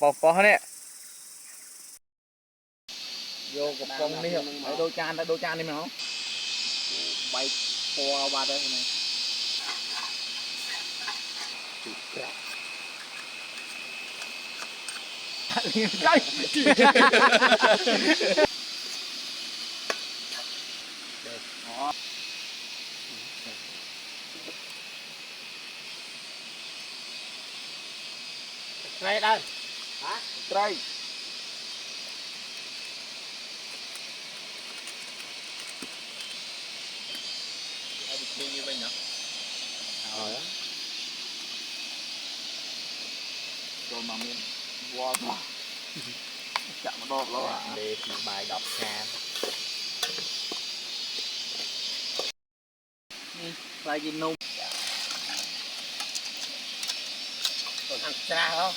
ปอเนี่ยโยกับกงนี่เหรอไอ้โดจานนี่มั้งใบปอวาดได้ไหมใช่ไตรได้ฮะไตรเอาไปกินยังไงเนาะตัวมาเมียนวอร์จับมาดอกแล้วอ่ะเดสีใบดอกแคนนี่ใบกินนมตัวทางจ้าแล้ว